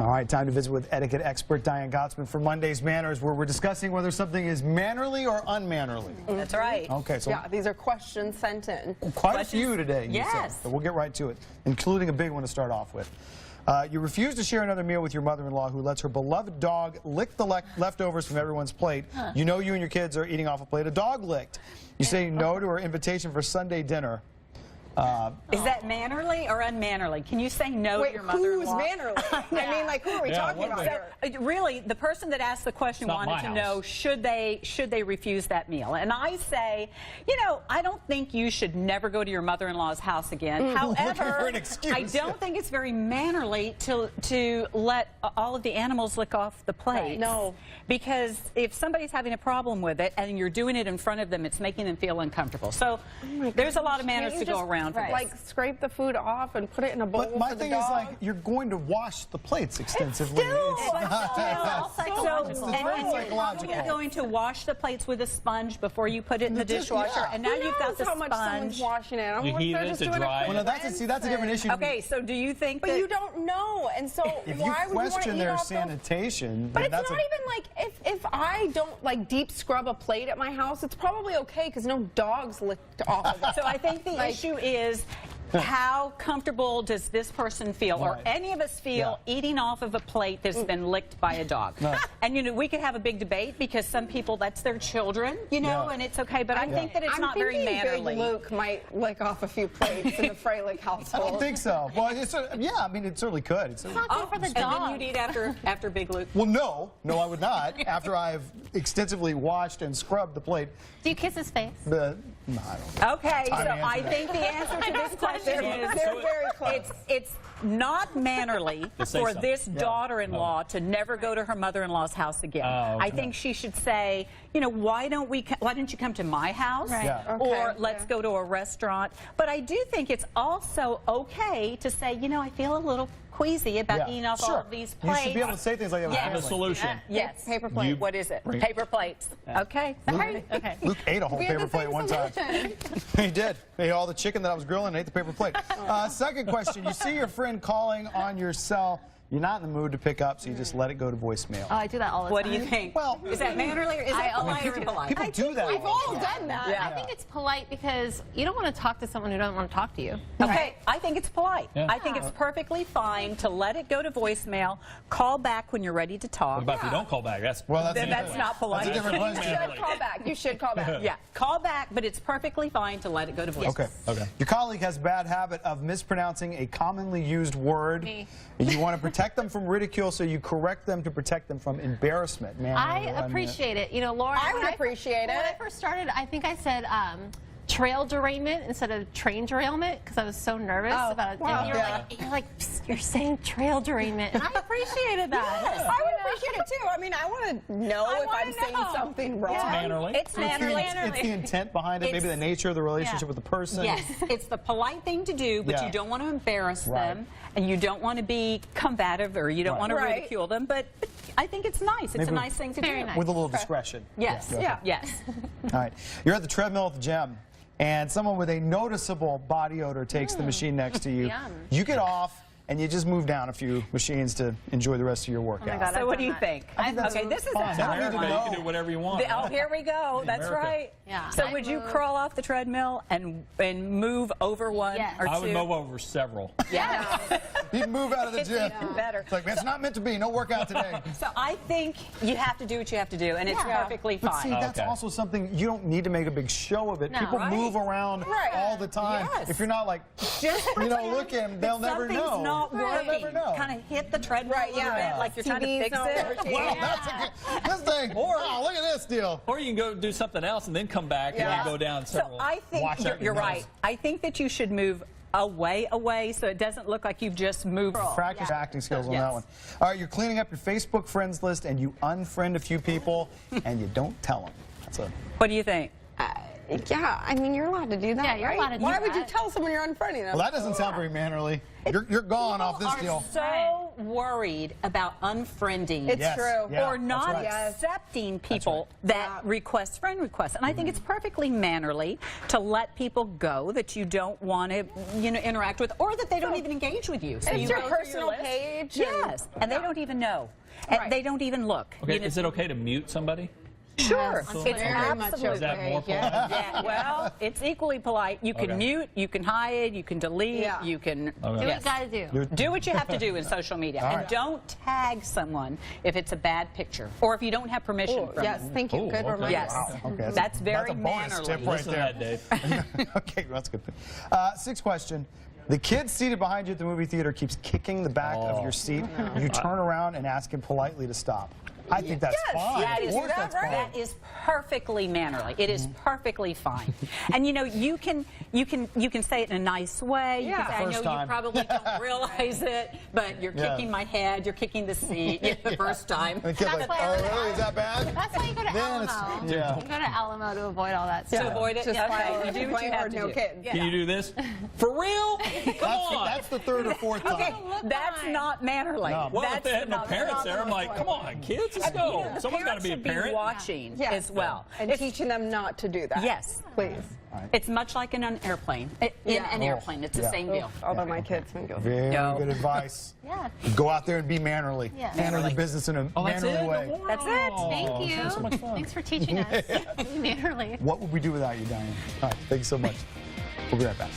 All right, time to visit with etiquette expert Diane Gottsman for Monday's Manners, where we're discussing whether something is mannerly or unmannerly. That's right. Okay, so yeah, these are questions sent in. Quite a few today. Yes. So we'll get right to it, including a big one to start off with. You refuse to share another meal with your mother-in-law who lets her beloved dog lick the leftovers from everyone's plate. You know you and your kids are eating off a plate a dog licked. You say no to her invitation for Sunday dinner. Is that mannerly or unmannerly? Can you say no to your mother-in-law? Who's mannerly? I mean, like, who are we talking about here? Really, the person that asked the question wanted to know, should they refuse that meal? And I say, you know, I don't think you should never go to your mother-in-law's house again. However, I don't think it's very mannerly to let all of the animals lick off the plate. No. Because if somebody's having a problem with it and you're doing it in front of them, it's making them feel uncomfortable. So there's a lot of manners to go around. Right. Like scrape the food off and put it in a bowl. But my thing is, like, you're going to wash the plates extensively. It's psychological. psychological. You're going to wash the plates with a sponge before you put it in the dishwasher, and now you've got the how much sponge. someone's washing it. You heat it to dry it. Well, no, that's a different issue. Okay, so do you think but that you don't know, and so if why you would you question their off sanitation, But then it's not even like if I don't like deep scrub a plate at my house, it's probably okay because no dogs licked off of it. So I think the issue is, how comfortable does this person feel, or any of us feel, eating off of a plate that's been licked by a dog? No. And, you know, we could have a big debate because some people, that's their children, you know, and it's okay. But I think that it's not very mannerly. Big Luke might lick off a few plates in the Freilich household. I don't think so. Well, yeah, I mean, it certainly could. It's not good for the dog. And then you'd eat after Big Luke? Well, no, I would not. After I've extensively washed and scrubbed the plate. Do you kiss his face? No, I don't. Okay, so I think the answer to this question is they're very close. It's not mannerly for this daughter-in-law to never go to her mother-in-law's house again. I think she should say, you know, why don't you come to my house? Right. Yeah. Or let's go to a restaurant. But I do think it's also okay to say, you know, I feel a little queasy about eating off all of these plates. You should be able to say things like that with I have a solution. Yes. Paper plate. What is it? Paper plates. Okay. Okay. Luke ate a whole paper plate one time. He did. He ate all the chicken that I was grilling and ate the paper plate. Second question. You see your friend calling on your cell. You're not in the mood to pick up, so you just let it go to voicemail. Oh, I do that all the time. What do you think? Well, is that mannerly or is that polite or impolite? People do that. We've all done that. I think it's polite because you don't want to talk to someone who doesn't want to talk to you. Okay, I think it's polite. Yeah. I think it's perfectly fine to let it go to voicemail, call back when you're ready to talk. What about if you don't call back? That's That's not polite. That's a different You question. should call back. You should call back. Yeah, call back, but it's perfectly fine to let it go to voicemail. Okay. Your colleague has a bad habit of mispronouncing a commonly used word. Me. You want to protect them from ridicule, so you correct them to protect them from embarrassment. I appreciate it. You know, Laura, I would appreciate it. When I first started, I think I said trail derailment instead of train derailment because I was so nervous about it. Wow. And you're like, you're saying trail derailment, and I appreciated that. Yes, I would appreciate it too. I mean, I want to know if I'm saying something wrong. It's mannerly. It's mannerly. It's the intent behind it, maybe the nature of the relationship with the person. Yes, it's the polite thing to do, but you don't want to embarrass them, and you don't want to be combative, or you don't want to ridicule them, but I think it's nice. It's a nice thing to do. Very nice. With a little discretion. Yes. Yes. All right. You're at the treadmill at the gym, and someone with a noticeable body odor takes the machine next to you. Yum. You get off, and you just move down a few machines to enjoy the rest of your workout. Oh my God, So what do you think? Okay, this is fine. a tough America, one. you can do whatever you want. Oh, here we go. That's America. right. Yeah. So would you crawl off the treadmill and move over one or two? I would move over several. Yeah. You'd move out of the It's gym. even better. It's like, it's not meant to be. No workout today. So I think you have to do what you have to do, and it's perfectly But see, fine. that's also something, you don't need to make a big show of it. No. People move around all the time. Yes. If you're not like, you know, looking, they'll never know. Something's not working. They'll never know. Kind of hit the treadmill a little bit, like you're trying to fix it. Wow, that's a good, this thing. Wow, look at this deal. Or you can go do something else and then come back and then go down several. So I think you're right. I think that you should move away so it doesn't look like you've just moved. Practice your acting skills on that one. All right, you're cleaning up your Facebook friends list and you unfriend a few people and you don't tell them. That's a... What do you think? Yeah, I mean, you're allowed to do that, Yeah, you're right? allowed to do Why would that. you tell someone you're unfriending them? Well, that doesn't sound very mannerly. You're gone off this deal. So worried about unfriending It's Yes, true. yeah, or that's not right. accepting people that request friend requests. And I think it's perfectly mannerly to let people go that you don't want to, interact with, or that they don't even engage with you. So It's you your go through personal list. page. Yes, and they don't even know. And Right. they don't even look. Okay, is it okay to mute somebody? Sure, Yes, it's very much absolutely. Is that more polite? Yeah, well, it's equally polite. You can Okay. mute, you can hide, you can delete, Yeah. you can Okay. Do what yes. you gotta do. Do what you have to do in social media, All and right. don't tag someone if it's a bad picture or if you don't have permission Ooh, from yes, them. thank you. Ooh, Good okay. reminder. Yes, Wow, okay, that's very a bonus mannerly. tip right Listen to there. that, Dave. Okay, that's good. Sixth question. The kid seated behind you at the movie theater keeps kicking the back of your seat. You turn around and ask him politely to stop. I think that's Yes, fine. That Of is, course that's fine. that is perfectly mannerly. It is perfectly fine. And you can say it in a nice way. You Yeah. can say, I First know time. you probably don't realize it, but you're Yeah. kicking my head, you're kicking the seat the first time. And the kid's like, That's why oh, I- really? Is that bad? That's why you go to Then it's- Alamo. yeah. You go to Alamo to avoid all that To stuff. avoid it, Just yeah, file okay. a You do what you complaint have or to no do. kids. Yeah. Can you do this? For real? Come on. That's the third or fourth time. Okay, that's not mannerly. No. Well, if That's they had no not- parents there, I'm like, come on, kids, let's go. The Someone's got to parents be a should be parent. watching Yes. as well. And teaching them not to do that. Yes. Please. It's much like in an airplane. In Yeah. an airplane, it's the Yeah. same deal. Although my kids would go. Very No. good advice. Yeah. Go out there and be mannerly. Yeah. Handle your business in a Oh, that's mannerly it? way. No more? That's it. Oh, Thank you. so much fun. Thanks for teaching us. Mannerly. What would we do without you, Diane? All right, thank you so much. We'll be right back.